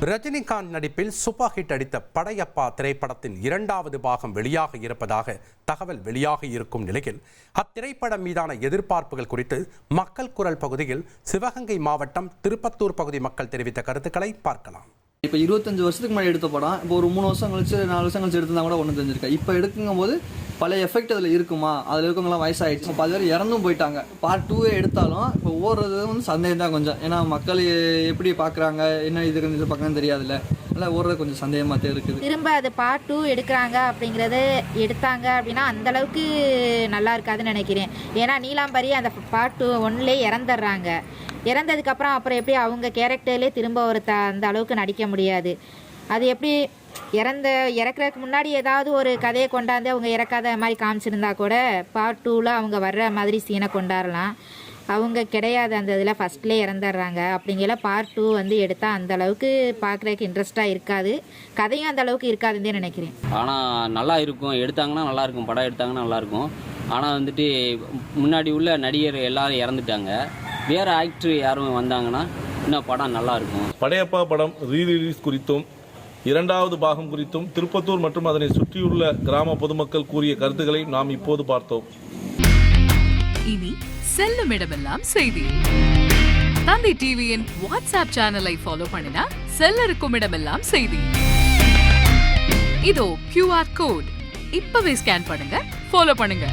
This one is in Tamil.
ரஜினிகாந்த் நடிப்பில் சூப்பர் ஹிட் அடித்த படையப்பா திரைப்படத்தின் 2வது பாகம் வெளியாக இருப்பதாக தகவல் வெளியாகி இருக்கும் நிலையில் அத்திரைப்படம் மீதான எதிர்பார்ப்புகள் குறித்து மக்கள் குரல் பகுதியில் சிவகங்கை மாவட்டம் திருப்பத்தூர் பகுதி மக்கள் தெரிவித்த கருத்துக்களை பார்க்கலாம். இப்போ 25 வருஷத்துக்கு முன்னாடி எடுத்த படம் இப்போ ஒரு 3 வருஷம் கழிச்சு 4 வருஷம் கழிச்சு எடுத்தா கூட ஒன்றும் தெரிஞ்சிருக்கா. இப்போ எடுக்குங்கும் போது பழைய எஃபெக்ட் அதில் இருக்குமா, அதில் இருக்கவங்களாம் வயசாகிடுச்சு, 10 பேர் இறந்தும் போயிட்டாங்க. பார்ட் 2 எடுத்தாலும் இப்போ ஓடுறது சந்தேகம் தான் கொஞ்சம். ஏன்னா மக்கள் எப்படி பார்க்குறாங்க, என்ன இதுக்கு பார்க்குறாங்கன்னு தெரியாதுல்ல, அதனால் ஓடுறது கொஞ்சம் சந்தேகமாக தான் இருக்குது. திரும்ப அது பார்ட் 2 எடுக்கிறாங்க அப்படிங்கிறத எடுத்தாங்க அப்படின்னா அந்தளவுக்கு நல்லா இருக்காதுன்னு நினைக்கிறேன். ஏன்னா நீலாம்பரி அந்த பார்ட் 1லே இறந்துடுறாங்க. இறந்ததுக்கப்புறம் அப்புறம் எப்படி அவங்க கேரக்டர்லேயே திரும்ப ஒரு அந்த அளவுக்கு நடிக்க முடியாது. அது எப்படி இறக்குறதுக்கு முன்னாடி ஏதாவது ஒரு கதையை கொண்டாந்து அவங்க இறக்காத மாதிரி காமிச்சிருந்தா கூட பார்ட் 2ல் அவங்க வர்ற மாதிரி சீனை கொண்டாடலாம். அவங்க கிடையாது, அந்த இதில் ஃபஸ்ட்லேயே இறந்துடுறாங்க. அப்படிங்கிற பார்ட் 2 எடுத்தால் அந்த அளவுக்கு பார்க்குறதுக்கு இன்ட்ரெஸ்ட்டாக இருக்காது, கதையும் அந்த அளவுக்கு இருக்காதுன்னு நினைக்கிறேன். ஆனால் நல்லா இருக்கும், எடுத்தாங்கன்னா நல்லாயிருக்கும், படம் எடுத்தாங்கன்னா நல்லாயிருக்கும். ஆனால் முன்னாடி உள்ள நடிகர் எல்லாரும் இறந்துட்டாங்க, வேறு ஆக்டர் யாரும் வந்தாங்கன்னா இன்னும் படம் நல்லாயிருக்கும். படையப்பா படம் ரீரிலீஸ் குறித்தும் 2வது பாகம் குறித்தும் திருப்பத்தூர் மற்றும் அதனை சுற்றியுள்ள கிராம பொதுமக்கள் கூறிய கருத்துக்களை நாம் இப்போது பார்த்தோம். இனி செல்லும் இடமெல்லாம் செய்தி. தந்தி டிவியின் வாட்ஸ்அப் சேனலை ஃபாலோ பண்ணினா செல்ல இருக்கும் இடமெல்லாம் செய்தி. இதோ QR கோட் இப்பவே ஸ்கேன் பண்ணுங்க, ஃபாலோ பண்ணுங்க.